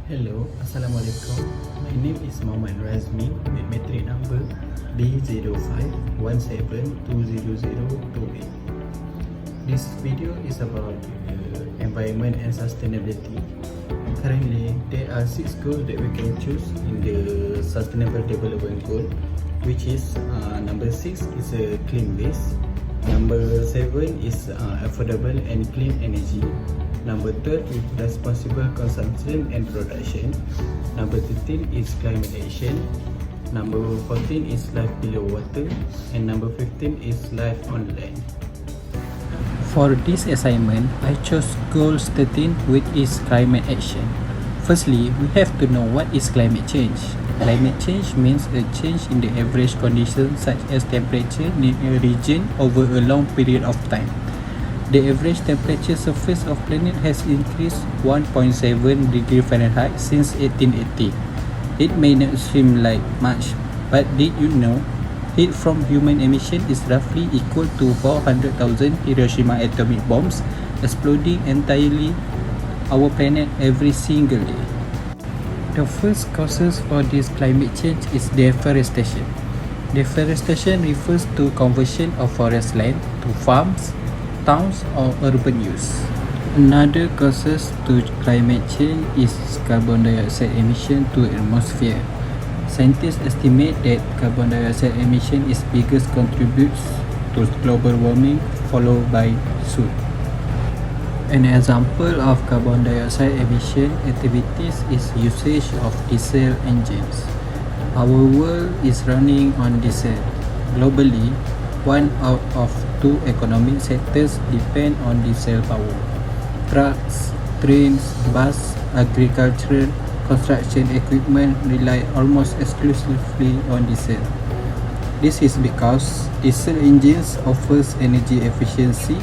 Hello, Assalamualaikum. My name is Muhammad Razmi with metric number D0517200028. This video is about environment and sustainability. Currently, there are 6 goals that we can choose in the Sustainable Development Goal, which is number 6 is a clean waste, number 7 is affordable and clean energy, number 12 is responsible consumption and production, number 13 is climate action, number 14 is life below water, and number 15 is life on land. For this assignment, I chose goal 13, which is climate action. Firstly, we have to know what is climate change. Climate change means a change in the average conditions such as temperature in a region over a long period of time. The average temperature surface of planet has increased 1.7 degree Fahrenheit since 1880. It may not seem like much, but did you know heat from human emission is roughly equal to 400,000 Hiroshima atomic bombs exploding entirely our planet every single day. The first causes for this climate change is deforestation. Deforestation refers to conversion of forest land to farms, towns or urban use. Another causes to climate change is carbon dioxide emission to atmosphere. Scientists estimate that carbon dioxide emission is biggest contributes to global warming, followed by soot. An example of carbon dioxide emission activities is usage of diesel engines. Our world is running on diesel. Globally, 1 out of 2 economic sectors depend on diesel power. Trucks, trains, bus, agricultural, construction equipment rely almost exclusively on diesel. This is because diesel engines offers energy efficiency,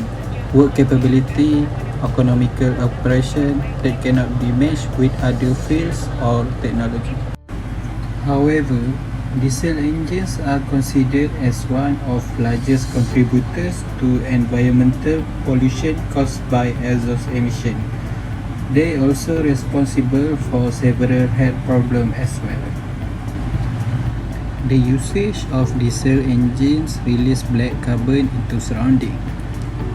work capability, economical operation that cannot be matched with other fields or technology. However, diesel engines are considered as one of largest contributors to environmental pollution caused by exhaust emission. They are also responsible for several health problems as well. The usage of diesel engines release black carbon into surrounding.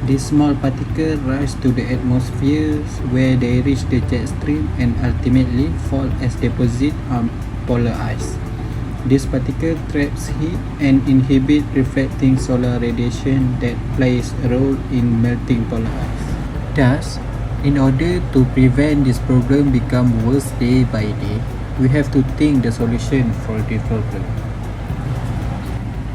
These small particles rise to the atmosphere where they reach the jet stream and ultimately fall as deposit on polar ice. This particle traps heat and inhibit reflecting solar radiation that plays a role in melting polar ice. Thus, in order to prevent this problem become worse day by day, we have to think the solution for this problem.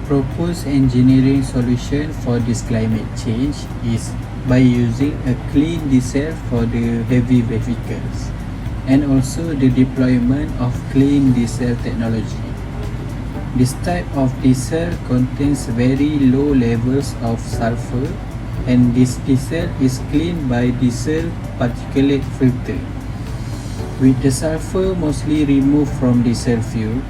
Proposed engineering solution for this climate change is by using a clean diesel for the heavy vehicles and also the deployment of clean diesel technology. This type of diesel contains very low levels of sulfur, and this diesel is cleaned by diesel particulate filter. With the sulfur mostly removed from diesel fuel,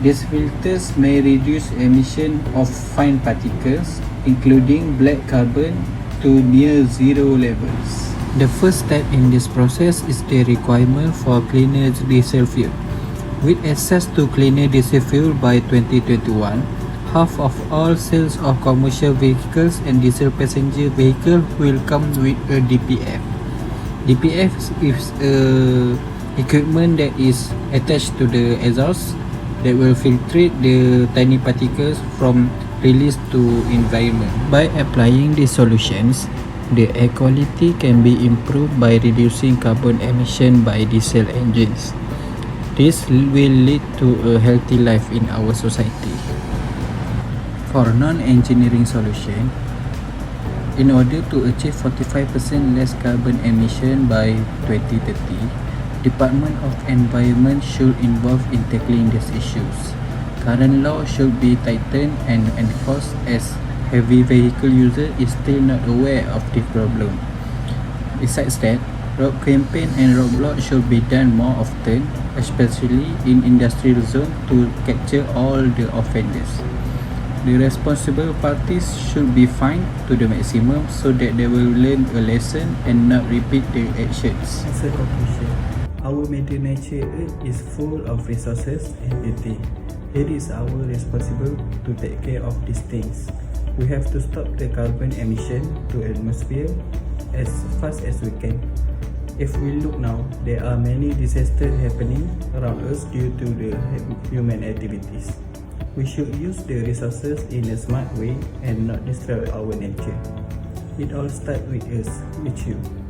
these filters may reduce emission of fine particles, including black carbon, to near zero levels. The first step in this process is the requirement for cleaner diesel fuel. With access to cleaner diesel fuel by 2021, half of all sales of commercial vehicles and diesel passenger vehicles will come with a DPF. DPF is equipment that is attached to the exhaust that will filtrate the tiny particles from release to environment. By applying these solutions, the air quality can be improved by reducing carbon emission by diesel engines. This will lead to a healthy life in our society. For non-engineering solution, in order to achieve 45% less carbon emission by 2030, Department of Environment should involve in tackling these issues. Current law should be tightened and enforced as heavy vehicle user is still not aware of the problem. Besides that, road campaign and roadblock should be done more often, especially in industrial zone to capture all the offenders. The responsible parties should be fined to the maximum so that they will learn a lesson and not repeat their actions. As a conclusion, our Our Mother Nature Earth is full of resources and beauty. It is our responsibility to take care of these things. We have to stop the carbon emission to atmosphere as fast as we can. If we look now, there are many disasters happening around us due to the human activities. We should use the resources in a smart way and not destroy our nature. It all starts with us, with you.